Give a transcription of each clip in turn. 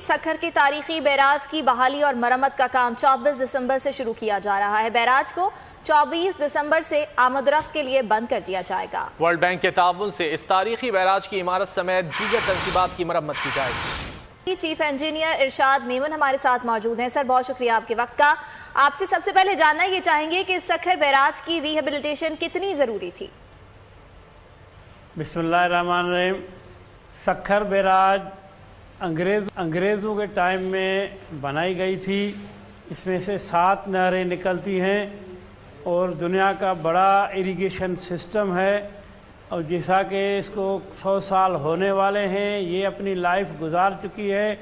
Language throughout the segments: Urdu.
سکھر کی تاریخی بیراج کی بحالی اور مرمت کا کام 24 دسمبر سے شروع کیا جا رہا ہے۔ بیراج کو 24 دسمبر سے آمد و رفت کے لیے بند کر دیا جائے گا۔ ورلڈ بینک کے تعاون سے اس تاریخی بیراج کی عمارت سمیت دیگر تنصیبات کی مرمت کی جائے گی۔ چیف انجینئر ارشاد میمن ہمارے ساتھ موجود ہیں۔ سر، بہت شکریہ آپ کے وقت کا۔ آپ سے سب سے پہلے جاننا یہ چاہیں گے کہ سکھر بیراج کی ریہیبلیٹیشن کتنی ضروری تھی؟ بسم اللہ الرحمن الرحیم۔ سکھر بیراج انگریزوں کے ٹائم میں بنائی گئی تھی۔ اس میں سے 7 نہریں نکلتی ہیں اور دنیا کا بڑا اریگیشن سسٹم ہے، اور جیسا کہ اس کو 100 سال ہونے والے ہیں، یہ اپنی لائف گزار چکی ہے،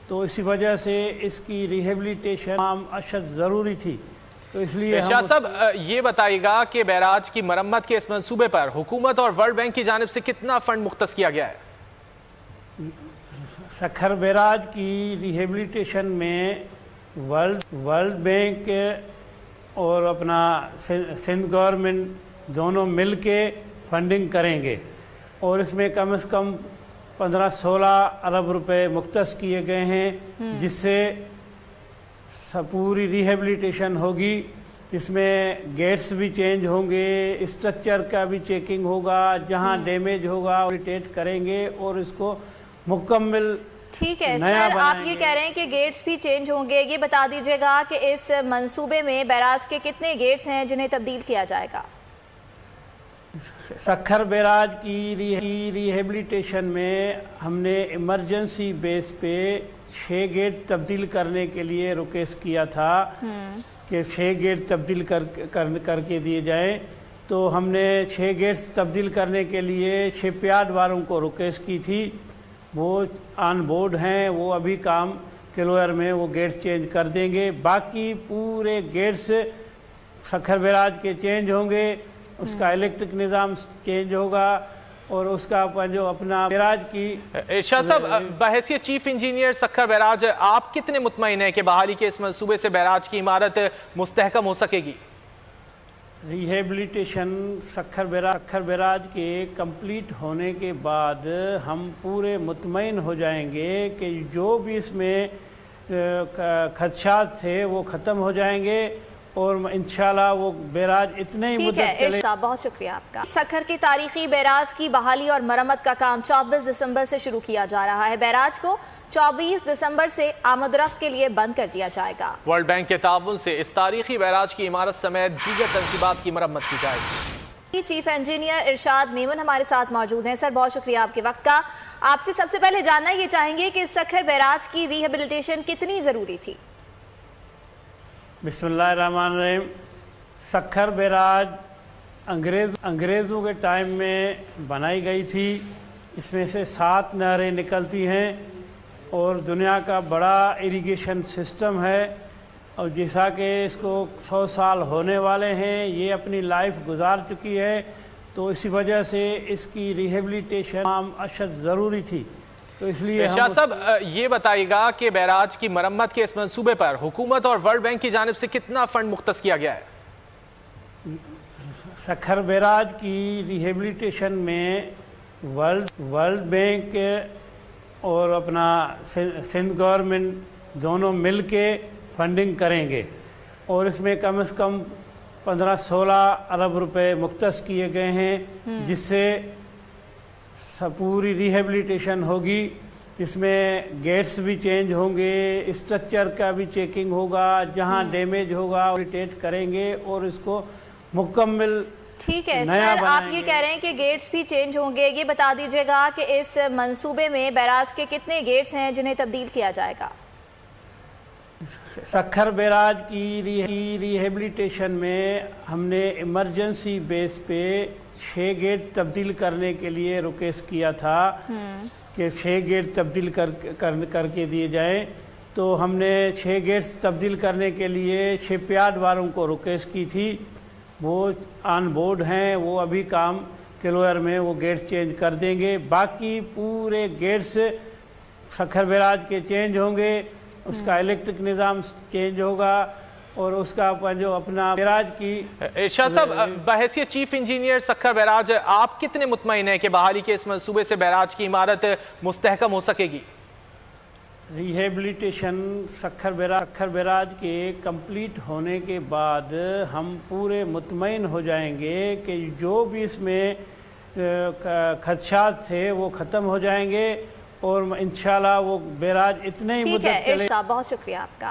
تو اسی وجہ سے اس کی ریہیبلیٹیشن اشد ضروری تھی۔ تو اس لیے شاہ صاحب یہ بتائیے گا کہ بیراج کی مرمت کے اس منصوبے پر حکومت اور ورلڈ بینک کی جانب سے کتنا فنڈ مختص کیا گیا ہے؟ سکھر بیراج کی ریہیبلیٹیشن میں ورلڈ بینک اور اپنا سندھ گورنمنٹ دونوں مل کے فنڈنگ کریں گے، اور اس میں کم از کم 15-16 ارب روپے مختص کیے گئے ہیں، جس سے پوری ریہیبلیٹیشن ہوگی۔ اس میں گیٹس بھی چینج ہوں گے، اسٹرکچر کا بھی چیکنگ ہوگا، جہاں ڈیمیج ہوگا ریٹیٹ کریں گے اور اس کو مکمل ٹھیک ہے سر، آپ یہ کہہ رہے ہیں کہ گیٹس بھی چینج ہوں گے۔ یہ بتا دیجئے گا کہ اس منصوبے میں بیراج کے کتنے گیٹس ہیں جنہیں تبدیل کیا جائے گا؟ سکھر بیراج کی ریہیبلیٹیشن میں ہم نے ایمرجنسی بیس پہ 6 گیٹ تبدیل کرنے کے لیے ریکویسٹ کیا تھا کہ 6 گیٹ تبدیل کر کے دیے جائیں، تو ہم نے 6 گیٹس تبدیل کرنے کے لیے شپ یارڈ والوں کو ریکویسٹ کی تھی۔ وہ آن بورڈ ہیں، وہ ابھی کام کلوئر میں وہ گیٹس چینج کر دیں گے۔ باقی پورے گیٹس سکھر بیراج کے چینج ہوں گے، اس کا الیکٹرک نظام چینج ہوگا، اور اس کا جو اپنا بیراج کی ارشاد صاحب بحیثیت چیف انجینئر سکھر بیراج آپ کتنے مطمئن ہیں کہ بحالی کے اس منصوبے سے بیراج کی عمارت مستحکم ہو سکے گی؟ ریہیبلیٹیشن سکھر بیراج کے کمپلیٹ ہونے کے بعد ہم پورے مطمئن ہو جائیں گے کہ جو بھی اس میں خدشات تھے وہ ختم ہو جائیں گے، اور انشاءاللہ وہ بیراج اتنے ہی مدت چلے۔ ٹھیک ہے، بہت شکریہ آپ کا۔ سکھر کی تاریخی بیراج کی بحالی اور مرمت کا کام 24 دسمبر سے شروع کیا جا رہا ہے۔ بیراج کو 24 دسمبر سے آمد و رفت کے لیے بند کر دیا جائے گا۔ ورلڈ بینک کے تعاون سے اس تاریخی بیراج کی عمارت سمیت دیگر تنصیبات کی مرمت کی جائے گی۔ چیف انجینئر ارشاد میمن ہمارے ساتھ موجود ہیں۔ سر، بہت شکریہ آپ کے وقت کا۔ آپ سے سب سے پہلے جاننا یہ چاہیں گے کہ سکھر بیراج کی ریہیبلیٹیشن کتنی ضروری تھی؟ بسم اللہ الرحمن الرحیم۔ سکھر بیراج انگریزوں کے ٹائم میں بنائی گئی تھی۔ اس میں سے 7 نہریں نکلتی ہیں اور دنیا کا بڑا اریگیشن سسٹم ہے، اور جیسا کہ اس کو 100 سال ہونے والے ہیں، یہ اپنی لائف گزار چکی ہے، تو اسی وجہ سے اس کی ریہیبلیٹیشن اشد ضروری تھی۔ تو اس لیے شاہ صاحب یہ بتائیے گا کہ بیراج کی مرمت کے اس منصوبے پر حکومت اور ورلڈ بینک کی جانب سے کتنا فنڈ مختص کیا گیا ہے؟ سکھر بیراج کی ریہیبلیٹیشن میں ورلڈ بینک اور اپنا سندھ گورنمنٹ دونوں مل کے فنڈنگ کریں گے، اور اس میں کم از کم 15-16 ارب روپے مختص کیے گئے ہیں، جس سے پوری ریہیبلیٹیشن ہوگی۔ اس میں گیٹس بھی چینج ہوں گے، اسٹرکچر کا بھی چیکنگ ہوگا، جہاں ڈیمیج ہوگا ریٹیٹ کریں گے اور اس کو مکمل ٹھیک ہے سر، آپ یہ کہہ رہے ہیں کہ گیٹس بھی چینج ہوں گے۔ یہ بتا دیجئے گا کہ اس منصوبے میں بیراج کے کتنے گیٹس ہیں جنہیں تبدیل کیا جائے گا؟ سکھر بیراج کی ریہیبلیٹیشن میں ہم نے ایمرجنسی بیس پہ 6 گیٹ تبدیل کرنے کے لیے ریکویسٹ کیا تھا کہ 6 گیٹ تبدیل کر کے دیے جائیں، تو ہم نے 6 گیٹس تبدیل کرنے کے لیے شپ یارڈ والوں کو ریکویسٹ کی تھی۔ وہ آن بورڈ ہیں، وہ ابھی کام کلوئر میں وہ گیٹس چینج کر دیں گے۔ باقی پورے گیٹس سکھر بیراج کے چینج ہوں گے، اس کا الیکٹرک نظام چینج ہوگا، اور اس کا جو اپنا بیراج کی ارشاد صاحب بحیثیت چیف انجینئر سکھر بیراج آپ کتنے مطمئن ہیں کہ بحالی کے اس منصوبے سے بیراج کی عمارت مستحکم ہو سکے گی؟ ریہیبلیٹیشن سکھر بیراج کے کمپلیٹ ہونے کے بعد ہم پورے مطمئن ہو جائیں گے کہ جو بھی اس میں خدشات تھے وہ ختم ہو جائیں گے اور انشاءاللہ وہ بیراج اتنے ہی مدت ٹھیک ہے ارشاد صاحب، بہت شکریہ آپ کا۔